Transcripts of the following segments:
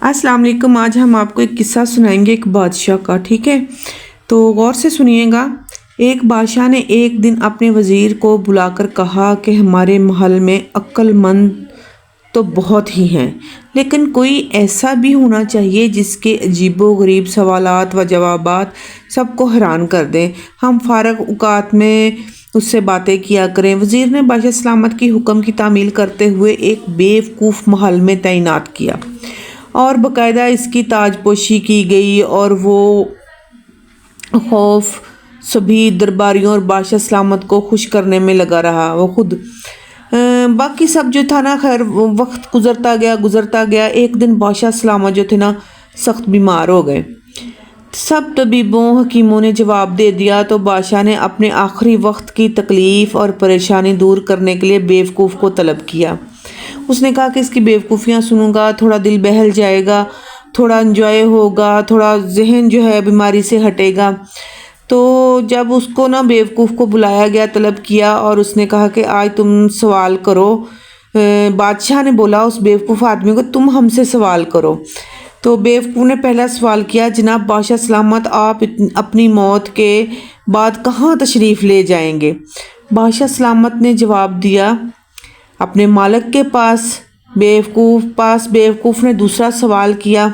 अस्सलाम वालेकुम। आज हम आपको एक किस्सा सुनाएंगे एक बादशाह का। ठीक है, तो गौर से सुनिएगा। एक बादशाह ने एक दिन अपने वज़ीर को बुलाकर कहा कि हमारे महल में अक्लमंद तो बहुत ही हैं, लेकिन कोई ऐसा भी होना चाहिए जिसके अजीबो-गरीब सवालात व जवाबात सबको हैरान कर दें। हम फ़ारग औक़ात में उससे बातें किया करें। वज़ीर ने बादशाह सलामत की हुक्म की तामील करते हुए एक बेवकूफ़ महल में तैनात किया और बाकायदा इसकी ताजपोशी की गई, और वो खौफ सभी दरबारियों और बादशाह सलामत को खुश करने में लगा रहा। वो खुद बाकी सब जो था ना, खैर वक्त गुज़रता गया। एक दिन बादशाह सलामत जो थे ना सख्त बीमार हो गए। सब तबीबों हकीमों ने जवाब दे दिया, तो बादशाह ने अपने आखिरी वक्त की तकलीफ़ और परेशानी दूर करने के लिए बेवकूफ़ को तलब किया। उसने कहा कि इसकी बेवकूफ़ियाँ सुनूंगा, थोड़ा दिल बहल जाएगा, थोड़ा इंजॉय होगा, थोड़ा जहन जो है बीमारी से हटेगा। तो जब उसको ना बेवकूफ़ को बुलाया गया, तलब किया, और उसने कहा कि आज तुम सवाल करो। बादशाह ने बोला उस बेवकूफ़ आदमी को, तुम हमसे सवाल करो। तो बेवकूफ़ ने पहला सवाल किया, जनाब बादशाह सलामत, आप अपनी मौत के बाद कहाँ तशरीफ़ ले जाएंगे? बादशाह सलामत ने जवाब दिया, अपने मालिक के पास। बेवकूफ़ ने दूसरा सवाल किया,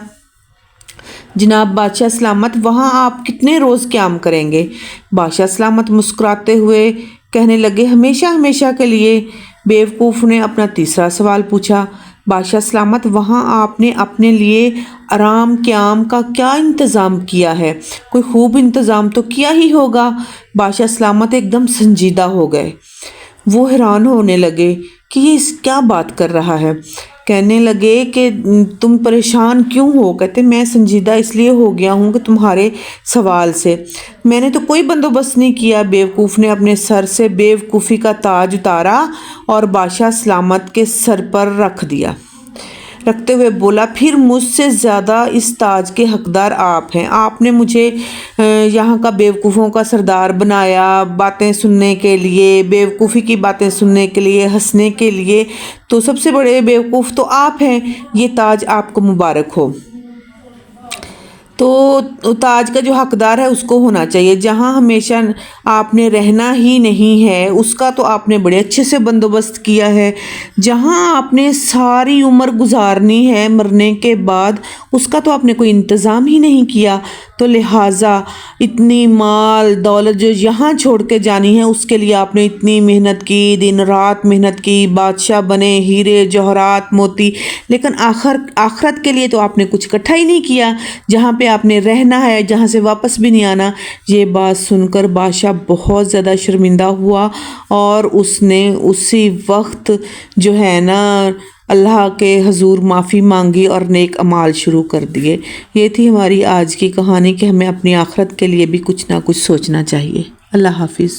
जनाब बादशाह सलामत, वहाँ आप कितने रोज़ क़याम करेंगे? बादशाह सलामत मुस्कुराते हुए कहने लगे, हमेशा हमेशा के लिए। बेवकूफ़ ने अपना तीसरा सवाल पूछा, बादशाह सलामत, वहाँ आपने अपने लिए आराम क़याम का क्या इंतज़ाम किया है? कोई खूब इंतज़ाम तो किया ही होगा। बादशाह सलामत एकदम संजीदा हो गए। वो हैरान होने लगे कि ये क्या बात कर रहा है। कहने लगे कि तुम परेशान क्यों हो? कहते, मैं संजीदा इसलिए हो गया हूँ कि तुम्हारे सवाल से। मैंने तो कोई बंदोबस्त नहीं किया। बेवकूफ़ ने अपने सर से बेवकूफ़ी का ताज उतारा और बादशाह सलामत के सर पर रखते हुए बोला, फिर मुझसे ज़्यादा इस ताज के हकदार आप हैं। आपने मुझे यहाँ का बेवकूफ़ों का सरदार बनाया, बातें सुनने के लिए, बेवकूफ़ी की बातें सुनने के लिए, हंसने के लिए। तो सबसे बड़े बेवकूफ़ तो आप हैं। ये ताज आपको मुबारक हो। तो ताज का जो हकदार है उसको होना चाहिए। जहाँ हमेशा आपने रहना ही नहीं है उसका तो आपने बड़े अच्छे से बंदोबस्त किया है। जहाँ आपने सारी उम्र गुजारनी है मरने के बाद, उसका तो आपने कोई इंतज़ाम ही नहीं किया। तो लिहाजा इतनी माल दौलत जो यहाँ छोड़ के जानी है, उसके लिए आपने इतनी मेहनत की, दिन रात मेहनत की, बादशाह बने, हीरे जवाहरात मोती, लेकिन आखिरत के लिए तो आपने कुछ इकट्ठा ही नहीं किया। जहाँ पे आपने रहना है, जहाँ से वापस भी नहीं आना। ये बात सुनकर बादशाह बहुत ज़्यादा शर्मिंदा हुआ और उसने उसी वक्त जो है ना अल्लाह के हजूर माफ़ी मांगी और नेक अमाल शुरू कर दिए। ये थी हमारी आज की कहानी कि हमें अपनी आखिरत के लिए भी कुछ ना कुछ सोचना चाहिए। अल्लाह हाफिज़।